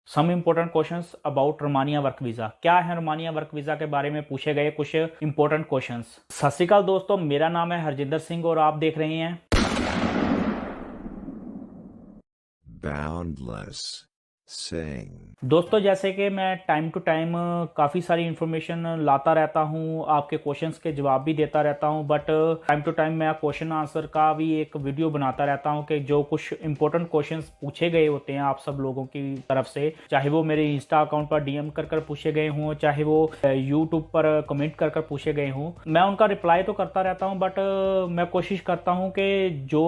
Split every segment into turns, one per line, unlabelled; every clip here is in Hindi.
Some important questions about Romania work visa. क्या है रोमानिया वर्क वीज़ा के बारे में पूछे गए कुछ इंपॉर्टेंट क्वेश्चंस। सत श्री अकाल दोस्तों, मेरा नाम है हरजिंदर सिंह और आप देख रहे हैं
Boundless Sing.
दोस्तों, जैसे कि मैं टाइम टू टाइम काफ़ी सारी इन्फॉर्मेशन लाता रहता हूँ, आपके क्वेश्चंस के जवाब भी देता रहता हूँ, बट टाइम टू टाइम मैं क्वेश्चन आंसर का भी एक वीडियो बनाता रहता हूँ कि जो कुछ इंपॉर्टेंट क्वेश्चंस पूछे गए होते हैं आप सब लोगों की तरफ से, चाहे वो मेरे इंस्टा अकाउंट पर डीएम कर पूछे गए हों, चाहे वो यूट्यूब पर कमेंट कर पूछे गए हों, मैं उनका रिप्लाई तो करता रहता हूँ, बट मैं कोशिश करता हूँ कि जो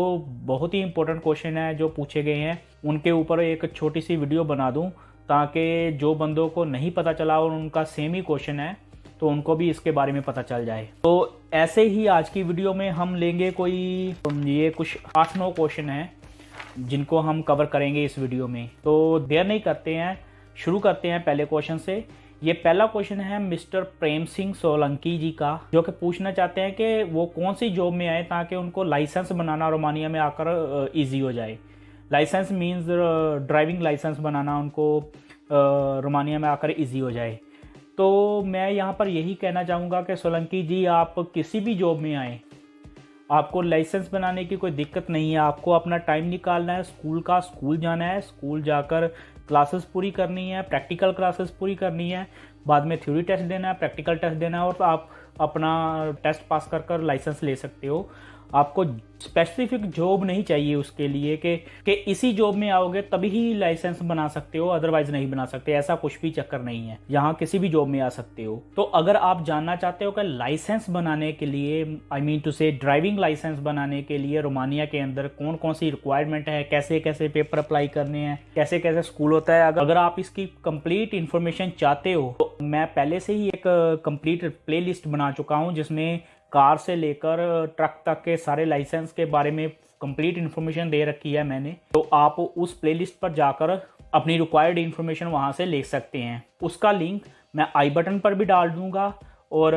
बहुत ही इंपॉर्टेंट क्वेश्चन है जो पूछे गए हैं उनके ऊपर एक छोटी सी वीडियो बना दूँ, ताकि जो बंदों को नहीं पता चला और उनका सेम ही क्वेश्चन है तो उनको भी इसके बारे में पता चल जाए। तो ऐसे ही आज की वीडियो में हम लेंगे कोई ये कुछ 8-9 क्वेश्चन हैं जिनको हम कवर करेंगे इस वीडियो में। तो देर नहीं करते हैं, शुरू करते हैं पहले क्वेश्चन से। ये पहला क्वेश्चन है मिस्टर प्रेम सिंह सोलंकी जी का, जो कि पूछना चाहते हैं कि वो कौन सी जॉब में आए ताकि उनको लाइसेंस बनाना रोमानिया में आकर ईजी हो जाए। लाइसेंस मींस ड्राइविंग लाइसेंस बनाना उनको रोमानिया में आकर इजी हो जाए। तो मैं यहाँ पर यही कहना चाहूँगा कि सोलंकी जी, आप किसी भी जॉब में आए, आपको लाइसेंस बनाने की कोई दिक्कत नहीं है। आपको अपना टाइम निकालना है, स्कूल जाना है, स्कूल जाकर क्लासेस पूरी करनी है, प्रैक्टिकल क्लासेस पूरी करनी है, बाद में थ्योरी टेस्ट देना है, प्रैक्टिकल टेस्ट देना है और आप अपना टेस्ट पास कर लाइसेंस ले सकते हो। आपको स्पेसिफिक जॉब नहीं चाहिए उसके लिए कि इसी जॉब में आओगे तभी ही लाइसेंस बना सकते हो, अदरवाइज नहीं बना सकते। ऐसा कुछ भी चक्कर नहीं है, यहाँ किसी भी जॉब में आ सकते हो। तो अगर आप जानना चाहते हो कि लाइसेंस बनाने के लिए, आई मीन टू से ड्राइविंग लाइसेंस बनाने के लिए रोमानिया के अंदर कौन कौन सी रिक्वायरमेंट है, कैसे कैसे पेपर अप्लाई करने हैं, कैसे कैसे स्कूल होता है, अगर आप इसकी कंप्लीट इन्फॉर्मेशन चाहते हो तो मैं पहले से ही एक कंप्लीट प्ले लिस्ट बना चुका हूँ जिसमें कार से लेकर ट्रक तक के सारे लाइसेंस के बारे में कंप्लीट इन्फॉर्मेशन दे रखी है मैंने। तो आप उस प्लेलिस्ट पर जाकर अपनी रिक्वायर्ड इन्फॉर्मेशन वहां से ले सकते हैं। उसका लिंक मैं आई बटन पर भी डाल दूंगा और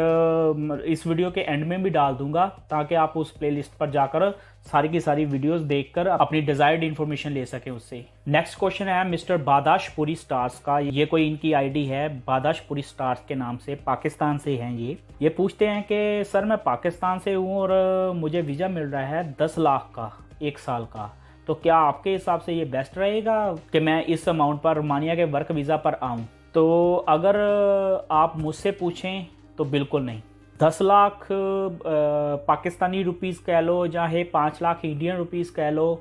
इस वीडियो के एंड में भी डाल दूंगा, ताकि आप उस प्लेलिस्ट पर जाकर सारी की सारी वीडियोस देखकर अपनी डिजायर्ड इन्फॉर्मेशन ले सकें उससे। नेक्स्ट क्वेश्चन है मिस्टर बादाशपुरी स्टार्स का। ये कोई इनकी आईडी है, बादाशपुरी स्टार्स के नाम से, पाकिस्तान से हैं ये पूछते हैं कि सर, मैं पाकिस्तान से हूँ और मुझे वीज़ा मिल रहा है 10 लाख का 1 साल का, तो क्या आपके हिसाब से ये बेस्ट रहेगा कि मैं इस अमाउंट पर रोमानिया के वर्क वीज़ा पर आऊँ? तो अगर आप मुझसे पूछें तो बिल्कुल नहीं। 10 लाख पाकिस्तानी रुपीस कह लो, चाहे 5 लाख इंडियन रुपीस कह लो,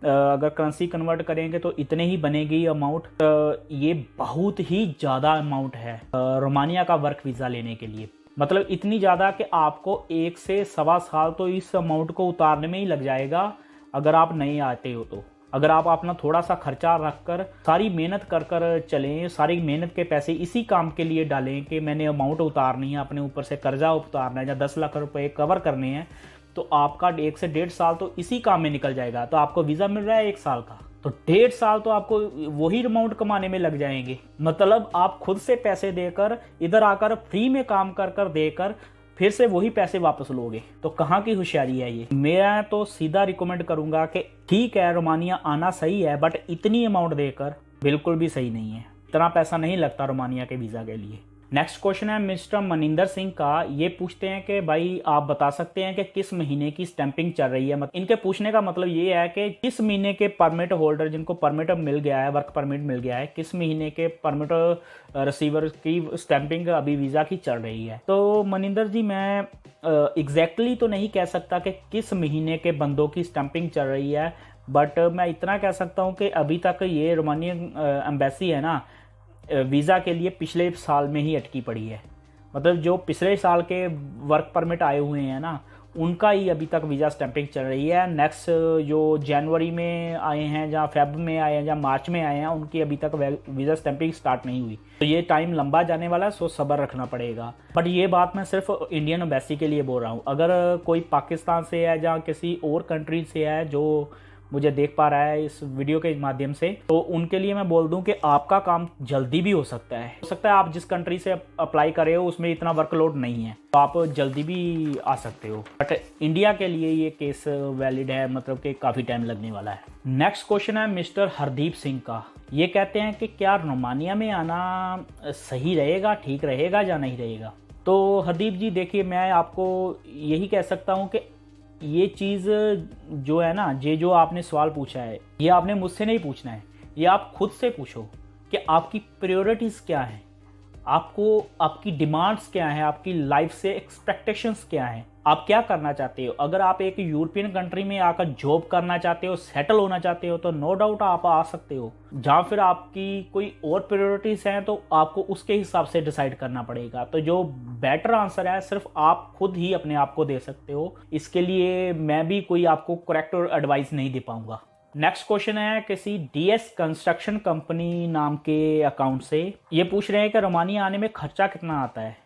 अगर करेंसी कन्वर्ट करेंगे तो इतने ही बनेगी अमाउंट। ये बहुत ही ज़्यादा अमाउंट है रोमानिया का वर्क वीज़ा लेने के लिए। मतलब इतनी ज़्यादा कि आपको 1 से सवा साल तो इस अमाउंट को उतारने में ही लग जाएगा अगर आप नहीं आते हो तो। अगर आप अपना थोड़ा सा खर्चा रखकर सारी मेहनत कर चलें, सारी मेहनत के पैसे इसी काम के लिए डालें कि मैंने अमाउंट उतारनी है, अपने ऊपर से कर्जा उतारना है या 10 लाख रुपए कवर करने हैं, तो आपका 1 से 1.5 साल तो इसी काम में निकल जाएगा। तो आपको वीज़ा मिल रहा है 1 साल का, तो 1.5 साल तो आपको वही अमाउंट कमाने में लग जाएंगे। मतलब आप खुद से पैसे देकर इधर आकर फ्री में काम कर देकर फिर से वही पैसे वापस लोगे, तो कहाँ की होशियारी है ये? मैं तो सीधा रिकमेंड करूंगा कि ठीक है, रोमानिया आना सही है, बट इतनी अमाउंट देकर बिल्कुल भी सही नहीं है। इतना पैसा नहीं लगता रोमानिया के वीज़ा के लिए। नेक्स्ट क्वेश्चन है मिस्टर मनिंदर सिंह का। ये पूछते हैं कि भाई, आप बता सकते हैं कि किस महीने की स्टैंपिंग चल रही है? इनके पूछने का मतलब ये है कि किस महीने के परमिट होल्डर, जिनको परमिट मिल गया है, वर्क परमिट मिल गया है, किस महीने के परमिट रिसीवर की स्टैंपिंग अभी वीज़ा की चल रही है। तो मनिंदर जी, मैं एग्जैक्टली तो नहीं कह सकता कि किस महीने के बंदों की स्टैंपिंग चल रही है, बट मैं इतना कह सकता हूँ कि अभी तक ये रोमानियन एम्बेसी है ना, वीज़ा के लिए पिछले साल में ही अटकी पड़ी है। मतलब जो पिछले साल के वर्क परमिट आए हुए हैं ना, उनका ही अभी तक वीज़ा स्टैंपिंग चल रही है। नेक्स्ट जो जनवरी में आए हैं, या फेब में आए हैं, या मार्च में आए हैं, उनकी अभी तक वीज़ा स्टैंपिंग स्टार्ट नहीं हुई। तो ये टाइम लंबा जाने वाला है, सो सब्र रखना पड़ेगा। बट ये बात मैं सिर्फ इंडियन एम्बेसी के लिए बोल रहा हूँ। अगर कोई पाकिस्तान से है या किसी और कंट्री से है जो मुझे देख पा रहा है इस वीडियो के माध्यम से, तो उनके लिए मैं बोल दूं कि आपका काम जल्दी भी हो सकता है। आप जिस कंट्री से अप्लाई करे हो उसमें इतना वर्कलोड नहीं है, तो आप जल्दी भी आ सकते हो। बट इंडिया के लिए ये केस वैलिड है, मतलब कि काफ़ी टाइम लगने वाला है। नेक्स्ट क्वेश्चन है मिस्टर हरदीप सिंह का। ये कहते हैं कि क्या रोमानिया में आना सही रहेगा, ठीक रहेगा या नहीं रहेगा। तो हरदीप जी देखिए, मैं आपको यही कह सकता हूँ कि ये चीज़ जो है ना, ये जो आपने सवाल पूछा है, ये आपने मुझसे नहीं पूछना है, ये आप खुद से पूछो कि आपकी प्रायोरिटीज़ क्या हैं, आपको आपकी डिमांड्स क्या हैं, आपकी लाइफ से एक्सपेक्टेशंस क्या हैं, आप क्या करना चाहते हो। अगर आप एक यूरोपियन कंट्री में आकर जॉब करना चाहते हो, सेटल होना चाहते हो, तो नो डाउट आप आ सकते हो। जहाँ फिर आपकी कोई और प्रायोरिटीज़ हैं तो आपको उसके हिसाब से डिसाइड करना पड़ेगा। तो जो बेटर आंसर है सिर्फ आप खुद ही अपने आप को दे सकते हो, इसके लिए मैं भी कोई आपको करेक्ट और एडवाइस नहीं दे पाऊंगा। नेक्स्ट क्वेश्चन है किसी डीएस कंस्ट्रक्शन कंपनी नाम के अकाउंट से। ये पूछ रहे हैं कि रोमानिया आने में खर्चा कितना आता है।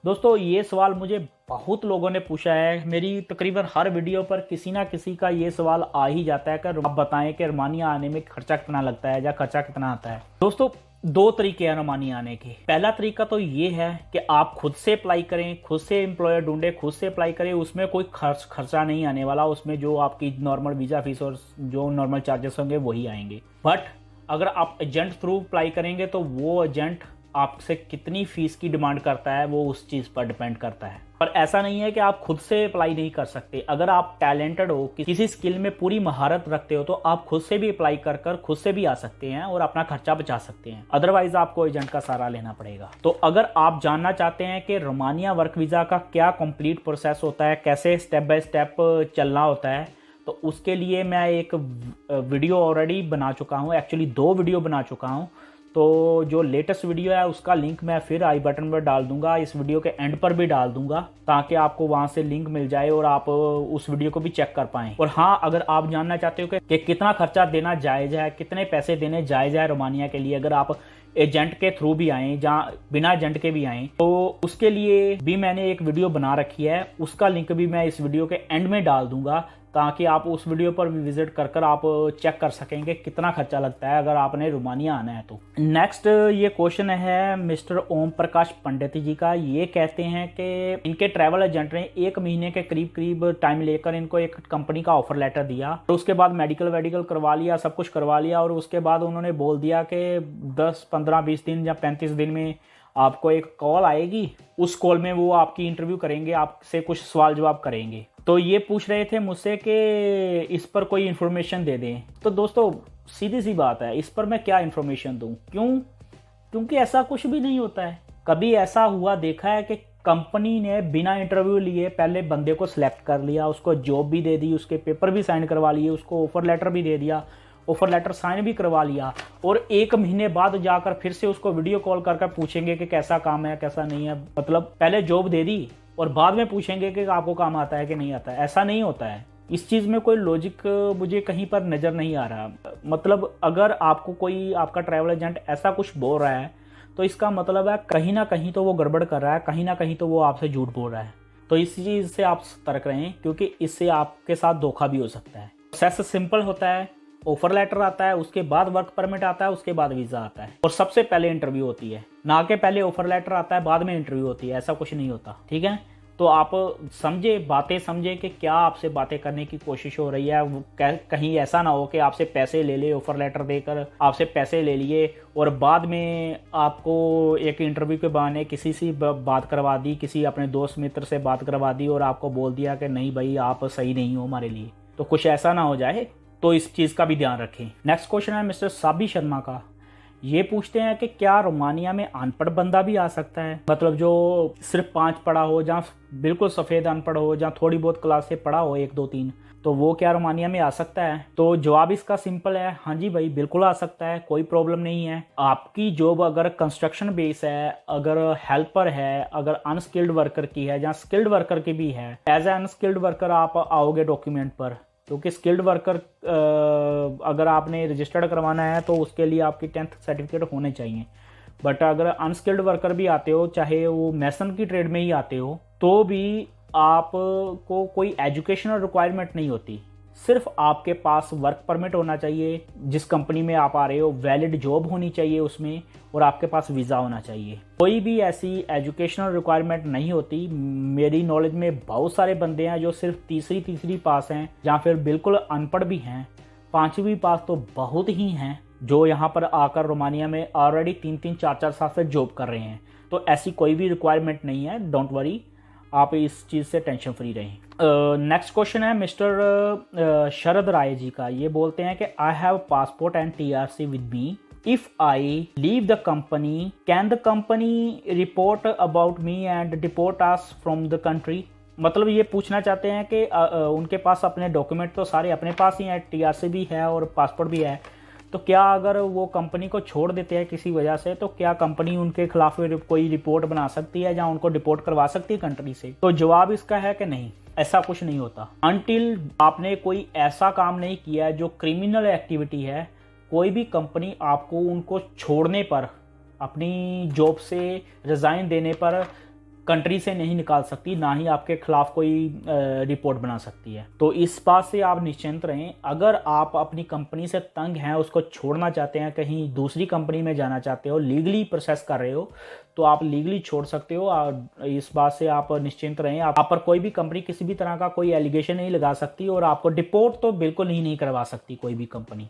दोस्तों ये सवाल मुझे बहुत लोगों ने पूछा है, मेरी तकरीबन हर वीडियो पर किसी ना किसी का ये सवाल आ ही जाता है कि आप बताएं कि रोमानिया आने में खर्चा कितना लगता है या खर्चा कितना आता है। दोस्तों दो तरीके हैं रोमानिया आने के। पहला तरीका तो ये है कि आप खुद से अप्लाई करें, खुद से एम्प्लॉयर ढूंढें, खुद से अप्लाई करें, उसमें कोई खर्चा नहीं आने वाला, उसमें जो आपकी नॉर्मल वीज़ा फीस और जो नॉर्मल चार्जेस होंगे वही आएंगे। बट अगर आप एजेंट थ्रू अप्लाई करेंगे तो वो एजेंट आपसे कितनी फीस की डिमांड करता है वो उस चीज़ पर डिपेंड करता है। पर ऐसा नहीं है कि आप खुद से अप्लाई नहीं कर सकते। अगर आप टैलेंटेड हो, किसी स्किल में पूरी महारत रखते हो, तो आप खुद से भी अप्लाई कर खुद से भी आ सकते हैं और अपना खर्चा बचा सकते हैं। अदरवाइज आपको एजेंट का सहारा लेना पड़ेगा। तो अगर आप जानना चाहते हैं कि रोमानिया वर्क वीज़ा का क्या कंप्लीट प्रोसेस होता है, कैसे स्टेप बाय स्टेप चलना होता है, तो उसके लिए मैं एक वीडियो ऑलरेडी बना चुका हूँ, एक्चुअली 2 वीडियो बना चुका हूँ। तो जो लेटेस्ट वीडियो है उसका लिंक मैं फिर आई बटन पर डाल दूंगा, इस वीडियो के एंड पर भी डाल दूंगा, ताकि आपको वहां से लिंक मिल जाए और आप उस वीडियो को भी चेक कर पाएं। और हाँ, अगर आप जानना चाहते हो कि कितना खर्चा देना जायज़ है, कितने पैसे देने जायज़ है रोमानिया के लिए, अगर आप एजेंट के थ्रू भी आएँ जहाँ बिना एजेंट के भी आएँ, तो उसके लिए भी मैंने एक वीडियो बना रखी है, उसका लिंक भी मैं इस वीडियो के एंड में डाल दूंगा, ताकि आप उस वीडियो पर भी विजिट कर आप चेक कर सकेंगे कितना खर्चा लगता है अगर आपने रोमानिया आना है तो। नेक्स्ट ये क्वेश्चन है मिस्टर ओम प्रकाश पंडित जी का। ये कहते हैं कि इनके ट्रैवल एजेंट ने 1 महीने के करीब टाइम लेकर इनको एक कंपनी का ऑफर लेटर दिया, और उसके बाद मेडिकल करवा लिया, सब कुछ करवा लिया, और उसके बाद उन्होंने बोल दिया कि 10, 15, 20 दिन या 35 दिन में आपको एक कॉल आएगी, उस कॉल में वो आपकी इंटरव्यू करेंगे, आपसे कुछ सवाल जवाब करेंगे। तो ये पूछ रहे थे मुझसे कि इस पर कोई इन्फॉर्मेशन दे दें। तो दोस्तों सीधी सी बात है, इस पर मैं क्या इन्फॉर्मेशन दूं, क्योंकि ऐसा कुछ भी नहीं होता है। कभी ऐसा हुआ देखा है कि कंपनी ने बिना इंटरव्यू लिए पहले बंदे को सिलेक्ट कर लिया, उसको जॉब भी दे दी, उसके पेपर भी साइन करवा लिए, उसको ऑफर लेटर भी दे दिया, ऑफर लेटर साइन भी करवा लिया, और 1 महीने बाद जाकर फिर से उसको वीडियो कॉल कर पूछेंगे कि कैसा काम है कैसा नहीं है। मतलब पहले जॉब दे दी और बाद में पूछेंगे कि आपको काम आता है कि नहीं आता है। ऐसा नहीं होता है। इस चीज़ में कोई लॉजिक मुझे कहीं पर नज़र नहीं आ रहा। मतलब अगर आपको कोई आपका ट्रैवल एजेंट ऐसा कुछ बोल रहा है तो इसका मतलब है कहीं ना कहीं तो वो गड़बड़ कर रहा है, कहीं ना कहीं तो वो आपसे झूठ बोल रहा है। तो इस चीज़ से आप सतर्क रहें, क्योंकि इससे आपके साथ धोखा भी हो सकता है। प्रोसेस सिंपल होता है, ऑफर लेटर आता है, उसके बाद वर्क परमिट आता है, उसके बाद वीज़ा आता है, और सबसे पहले इंटरव्यू होती है, ना कि पहले ऑफर लेटर आता है बाद में इंटरव्यू होती है। ऐसा कुछ नहीं होता, ठीक है। तो आप बातें समझे कि क्या आपसे बातें करने की कोशिश हो रही है। कहीं ऐसा ना हो कि आपसे पैसे ले ले, ऑफर लेटर देकर आपसे पैसे ले लिए और बाद में आपको एक इंटरव्यू के बहाने किसी से बात करवा दी, किसी अपने दोस्त मित्र से बात करवा दी और आपको बोल दिया कि नहीं भाई आप सही नहीं हो हमारे लिए। तो कुछ ऐसा ना हो जाए, तो इस चीज़ का भी ध्यान रखें। नेक्स्ट क्वेश्चन है मिस्टर साबी शर्मा का। ये पूछते हैं कि क्या रोमानिया में अनपढ़ बंदा भी आ सकता है, मतलब जो सिर्फ 5 पढ़ा हो, जहाँ बिल्कुल सफ़ेद अनपढ़ हो, जहाँ थोड़ी बहुत क्लास से पढ़ा हो 1, 2, 3, तो वो क्या रोमानिया में आ सकता है। तो जवाब इसका सिंपल है, हाँ जी भाई बिल्कुल आ सकता है, कोई प्रॉब्लम नहीं है। आपकी जॉब अगर कंस्ट्रक्शन बेस है, अगर हेल्पर है, अगर अनस्किल्ड वर्कर की है, जहाँ स्किल्ड वर्कर की भी है, एज ए अनस्किल्ड वर्कर आप आओगे डॉक्यूमेंट पर, क्योंकि स्किल्ड वर्कर अगर आपने रजिस्टर्ड करवाना है तो उसके लिए आपकी 10th सर्टिफिकेट होने चाहिए। बट अगर अनस्किल्ड वर्कर भी आते हो, चाहे वो मैसन की ट्रेड में ही आते हो, तो भी आपको कोई एजुकेशनल रिक्वायरमेंट नहीं होती। सिर्फ आपके पास वर्क परमिट होना चाहिए, जिस कंपनी में आप आ रहे हो वैलिड जॉब होनी चाहिए उसमें, और आपके पास वीज़ा होना चाहिए। कोई भी ऐसी एजुकेशनल रिक्वायरमेंट नहीं होती। मेरी नॉलेज में बहुत सारे बंदे हैं जो सिर्फ तीसरी पास हैं, या फिर बिल्कुल अनपढ़ भी हैं, 5वीं पास तो बहुत ही हैं, जो यहाँ पर आकर रोमानिया में ऑलरेडी 3-3, 4-4 साल से जॉब कर रहे हैं। तो ऐसी कोई भी रिक्वायरमेंट नहीं है, डोंट वरी, आप इस चीज़ से टेंशन फ्री रहें। नेक्स्ट क्वेश्चन है मिस्टर शरद राय जी का। ये बोलते हैं कि I have passport and TRC with me, if I leave the company can the company report about me and deport us from the country. मतलब ये पूछना चाहते हैं कि उनके पास अपने डॉक्यूमेंट तो सारे अपने पास ही हैं, TRC भी है और पासपोर्ट भी है, तो क्या अगर वो कंपनी को छोड़ देते हैं किसी वजह से, तो क्या कंपनी उनके खिलाफ कोई रिपोर्ट बना सकती है या उनको डिपोर्ट करवा सकती है कंट्री से? तो जवाब इसका है कि नहीं, ऐसा कुछ नहीं होता। अनटिल आपने कोई ऐसा काम नहीं किया है जो क्रिमिनल एक्टिविटी है, कोई भी कंपनी आपको उनको छोड़ने पर, अपनी जॉब से रिज़ाइन देने पर कंट्री से नहीं निकाल सकती, ना ही आपके खिलाफ कोई रिपोर्ट बना सकती है। तो इस बात से आप निश्चिंत रहें। अगर आप अपनी कंपनी से तंग हैं, उसको छोड़ना चाहते हैं, कहीं दूसरी कंपनी में जाना चाहते हो, लीगली प्रोसेस कर रहे हो, तो आप लीगली छोड़ सकते हो। और इस बात से आप निश्चिंत रहें, आप पर कोई भी कंपनी किसी भी तरह का कोई एलिगेशन नहीं लगा सकती, और आपको डिपोर्ट तो बिल्कुल ही नहीं करवा सकती कोई भी कंपनी,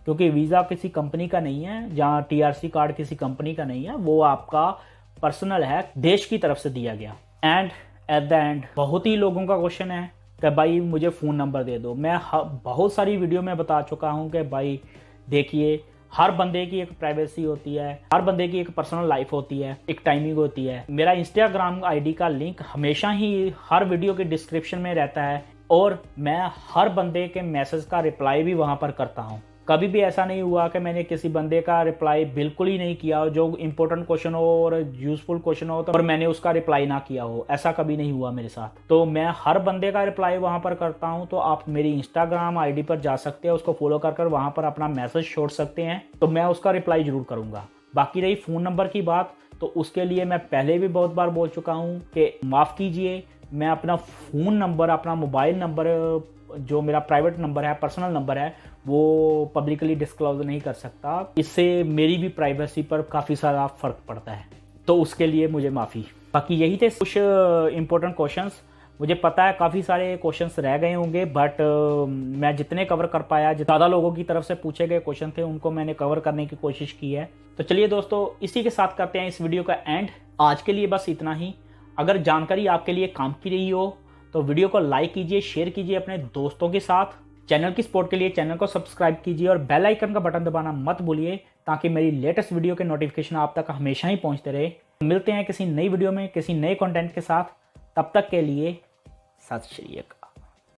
क्योंकि वीज़ा किसी कंपनी का नहीं है, जहाँ TRC कार्ड किसी कंपनी का नहीं है, वो आपका पर्सनल है, देश की तरफ से दिया गया। एंड एट द एंड बहुत ही लोगों का क्वेश्चन है कि भाई मुझे फ़ोन नंबर दे दो। मैं बहुत सारी वीडियो में बता चुका हूं कि भाई देखिए, हर बंदे की एक प्राइवेसी होती है, हर बंदे की एक पर्सनल लाइफ होती है, एक टाइमिंग होती है। मेरा इंस्टाग्राम ID का लिंक हमेशा ही हर वीडियो के डिस्क्रिप्शन में रहता है, और मैं हर बंदे के मैसेज का रिप्लाई भी वहाँ पर करता हूँ। कभी भी ऐसा नहीं हुआ कि मैंने किसी बंदे का रिप्लाई बिल्कुल ही नहीं किया हो, जो इंपॉर्टेंट क्वेश्चन हो और यूजफुल क्वेश्चन हो, तो और मैंने उसका रिप्लाई ना किया हो, ऐसा कभी नहीं हुआ मेरे साथ। तो मैं हर बंदे का रिप्लाई वहां पर करता हूं। तो आप मेरी इंस्टाग्राम ID पर जा सकते हैं, उसको फॉलो कर वहां पर अपना मैसेज छोड़ सकते हैं, तो मैं उसका रिप्लाई जरूर करूंगा। बाकी रही फ़ोन नंबर की बात, तो उसके लिए मैं पहले भी बहुत बार बोल चुका हूँ कि माफ़ कीजिए, मैं अपना फ़ोन नंबर, अपना मोबाइल नंबर, जो मेरा प्राइवेट नंबर है, पर्सनल नंबर है, वो पब्लिकली डिस्क्लोज नहीं कर सकता। इससे मेरी भी प्राइवेसी पर काफ़ी सारा फ़र्क पड़ता है, तो उसके लिए मुझे माफ़ी। बाकी यही थे कुछ इंपॉर्टेंट क्वेश्चंस। मुझे पता है काफ़ी सारे क्वेश्चंस रह गए होंगे, बट मैं जितने कवर कर पाया, ज़्यादा लोगों की तरफ से पूछे गए क्वेश्चन थे, उनको मैंने कवर करने की कोशिश की है। तो चलिए दोस्तों, इसी के साथ करते हैं इस वीडियो का एंड। आज के लिए बस इतना ही। अगर जानकारी आपके लिए काम की रही हो तो वीडियो को लाइक कीजिए, शेयर कीजिए अपने दोस्तों के साथ। चैनल की सपोर्ट के लिए चैनल को सब्सक्राइब कीजिए और बेल आइकन का बटन दबाना मत भूलिए, ताकि मेरी लेटेस्ट वीडियो के नोटिफिकेशन आप तक हमेशा ही पहुंचते रहे। मिलते हैं किसी नई वीडियो में किसी नए कंटेंट के साथ, तब तक के लिए सत श्री अकाल।